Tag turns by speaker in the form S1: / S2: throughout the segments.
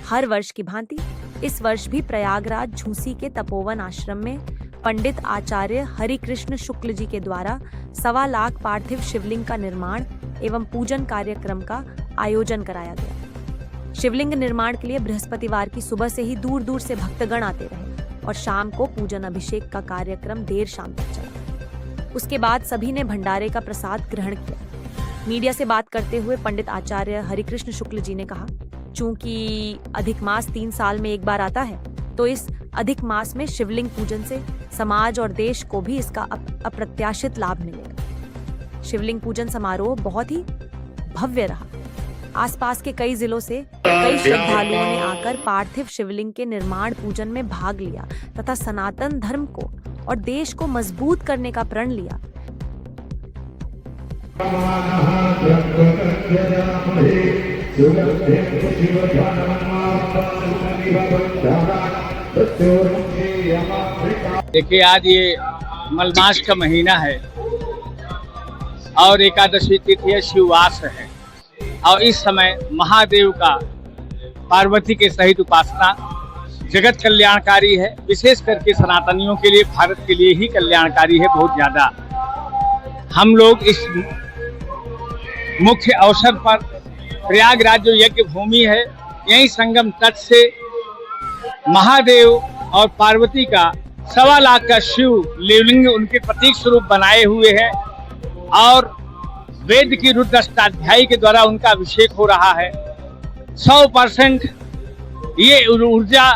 S1: हर वर्ष की भांति इस वर्ष भी प्रयागराज झूसी के तपोवन आश्रम में पंडित आचार्य हरिकृष्ण शुक्ल जी के द्वारा 1.25 लाख पार्थिव शिवलिंग का निर्माण एवं पूजन कार्यक्रम का आयोजन कराया गया। शिवलिंग निर्माण के लिए बृहस्पतिवार की सुबह से ही दूर दूर से भक्तगण आते रहे और शाम को पूजन अभिषेक का कार्यक्रम देर शाम तक चला। उसके बाद सभी ने भंडारे का प्रसाद ग्रहण किया। मीडिया से बात करते हुए पंडित आचार्य हरिकृष्ण शुक्ल जी ने कहा, चूंकि अधिक मास 3 साल में एक बार आता है, तो इस अधिक मास में शिवलिंग पूजन से समाज और देश को भी इसका अप्रत्याशित लाभ मिलेगा। शिवलिंग पूजन समारोह बहुत ही भव्य रहा। आसपास के कई जिलों से कई श्रद्धालुओं ने आकर पार्थिव शिवलिंग के निर्माण पूजन में भाग लिया तथा सनातन धर्म को और देश को मजबूत करने का प्रण लिया।
S2: देखिए, आज ये मलमास का महीना है और एकादशी तिथि है, शिववास है और इस समय महादेव का पार्वती के सहित उपासना जगत कल्याणकारी है। विशेष करके सनातनियों के लिए, भारत के लिए ही कल्याणकारी है बहुत ज्यादा। हम लोग इस मुख्य अवसर पर प्रयागराज जो यज्ञ भूमि है, यही संगम तट से महादेव और पार्वती का 1.25 लाख का शिव लिंग उनके प्रतीक स्वरूप बनाए हुए हैं और वेद की रुद्राष्टाध्यायी के द्वारा उनका अभिषेक हो रहा है। 100% ये ऊर्जा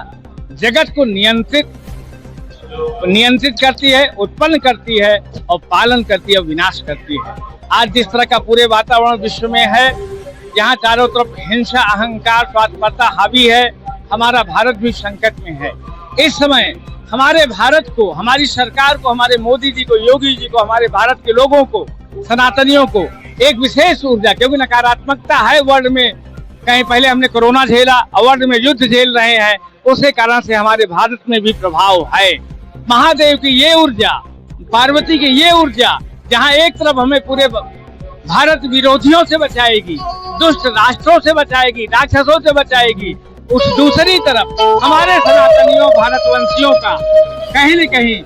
S2: जगत को नियंत्रित करती है, उत्पन्न करती है और पालन करती है, विनाश करती है। आज जिस तरह का पूरे वातावरण विश्व में है, यहाँ चारों तरफ हिंसा, अहंकार, स्वार्थपरता हावी है, हमारा भारत भी संकट में है। इस समय हमारे भारत को, हमारी सरकार को, हमारे मोदी जी को, योगी जी को, हमारे भारत के लोगों को, सनातनियों को एक विशेष ऊर्जा, क्योंकि नकारात्मकता है वर्ल्ड में, कहीं पहले हमने कोरोना झेला, वर्ल्ड में युद्ध झेल रहे हैं, उसी कारण से हमारे भारत में भी प्रभाव है। महादेव की ये ऊर्जा, पार्वती की ये ऊर्जा, जहाँ एक तरफ हमें पूरे भारत विरोधियों से बचाएगी, दुष्ट राष्ट्रों से बचाएगी, राक्षसों से बचाएगी, उस दूसरी तरफ हमारे सनातनियों, भारतवंशियों का कहीं न कहीं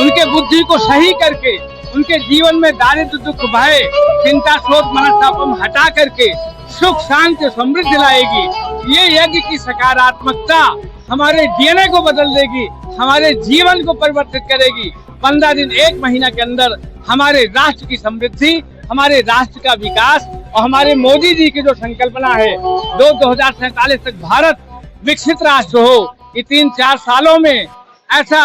S2: उनके बुद्धि को सही करके, उनके जीवन में दारिद्र, दुख, भय, चिंता, शोक, मनस्ताप हटा करके सुख, शांति, समृद्धि लाएगी। ये यज्ञ की सकारात्मकता हमारे डीएनए को बदल देगी, हमारे जीवन को परिवर्तित करेगी। 15 दिन, 1 महीना के अंदर हमारे राष्ट्र की समृद्धि, हमारे राष्ट्र का विकास और हमारे मोदी जी की जो संकल्पना है 2047 तक भारत विकसित राष्ट्र हो, ये 3-4 सालों में ऐसा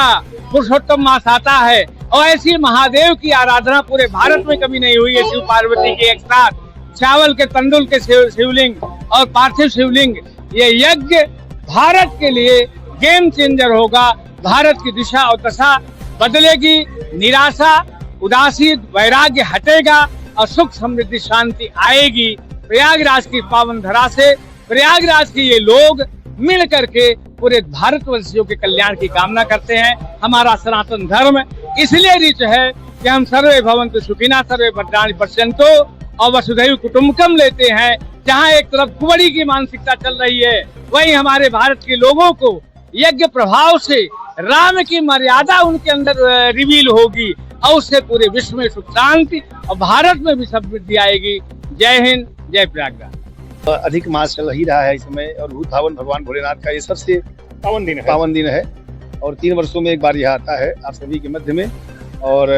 S2: पुरुषोत्तम मास आता है और ऐसी महादेव की आराधना पूरे भारत में कभी नहीं हुई है। शिव पार्वती के एक साथ चावल के तंदुल के शिवलिंग और पार्थिव शिवलिंग, ये यज्ञ भारत के लिए गेम चेंजर होगा। भारत की दिशा और दशा बदलेगी, निराशा, उदासी, वैराग्य हटेगा और सुख, समृद्धि, शांति आएगी। प्रयागराज की पावन धरा से प्रयागराज के ये लोग मिल करके पूरे भारतवर्षियों के कल्याण की कामना करते हैं। हमारा सनातन धर्म इसलिए रिच है कि हम सर्वे भवन्तु सुखिनः, सर्वे भद्राणि पश्यन्तु और वसुधैव कुटुम्बकम लेते हैं। जहाँ एक तरफ कुंवरी की मानसिकता चल रही है, वहीं हमारे भारत के लोगों को यज्ञ प्रभाव से राम की मर्यादा उनके अंदर रिवील होगी और उससे पूरे विश्व में सुख, शांति और भारत में भी समृद्धि आएगी। जय हिंद, जय प्रयागराज।
S3: अधिक मास चल ही रहा है इस समय और भूत भावन भगवान भोलेनाथ का ये सबसे पावन दिन है और 3 वर्षों में एक बार यह आता है आप सभी के मध्य में। और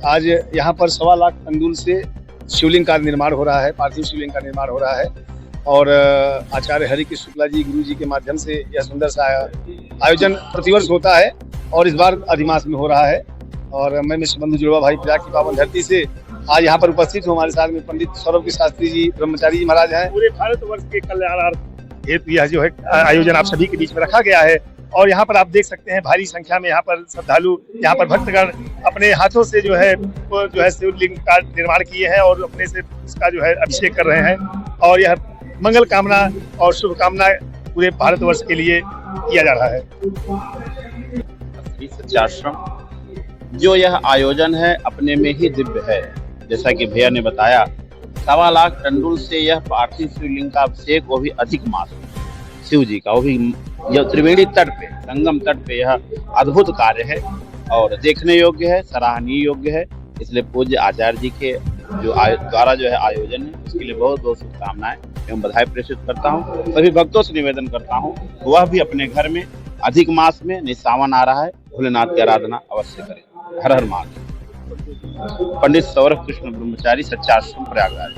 S3: आज यहाँ पर 1.25 लाख तंदूल से शिवलिंग का निर्माण हो रहा है, पार्थिव शिवलिंग का निर्माण हो रहा है और आचार्य हरिकृष्ण शुक्ला जी, गुरु जी के माध्यम से यह सुंदर सा आयोजन प्रतिवर्ष होता है और इस बार अधिमास में हो रहा है। और मैं मिश्र बंधु जुड़वा भाई प्रयाग की पावन धरती से आज यहाँ पर उपस्थित हूँ। हमारे साथ में पंडित सौरभ के शास्त्री जी, ब्रह्मचारी जी महाराज हैं। पूरे भारतवर्ष के कल्याणार्थ हेतु यह जो है आयोजन आप सभी के बीच में रखा गया है और यहाँ पर आप देख सकते हैं भारी संख्या में यहाँ पर श्रद्धालु, यहाँ पर भक्तगण अपने हाथों से जो है शिवलिंग का निर्माण किए हैं और अपने से इसका जो है अभिषेक कर रहे हैं और यह मंगल कामना और शुभकामना पूरे भारतवर्ष के लिए किया जा रहा है।
S4: जो यह आयोजन है अपने में ही दिव्य है। जैसा कि भैया ने बताया, 1.25 लाख टंडुल से यह पार्थिव शिवलिंग का अभिषेक, वो भी अधिक मास शिव जी का, वो भी यह त्रिवेणी तट पे, संगम तट पे यह अद्भुत कार्य है और देखने योग्य है, सराहनीय योग्य है। इसलिए पूज्य आचार्य जी के द्वारा जो है आयोजन है, उसके लिए बहुत बहुत शुभकामनाएं एवं बधाई प्रेषित करता हूँ। सभी भक्तों से निवेदन करता हूँ वह भी अपने घर में अधिक मास में, सावन आ रहा है, भोलेनाथ की आराधना अवश्य करें। हर हर महादेव। पंडित सौरभ कृष्ण ब्रह्मचारी, सच्चा आश्रम, प्रयागराज।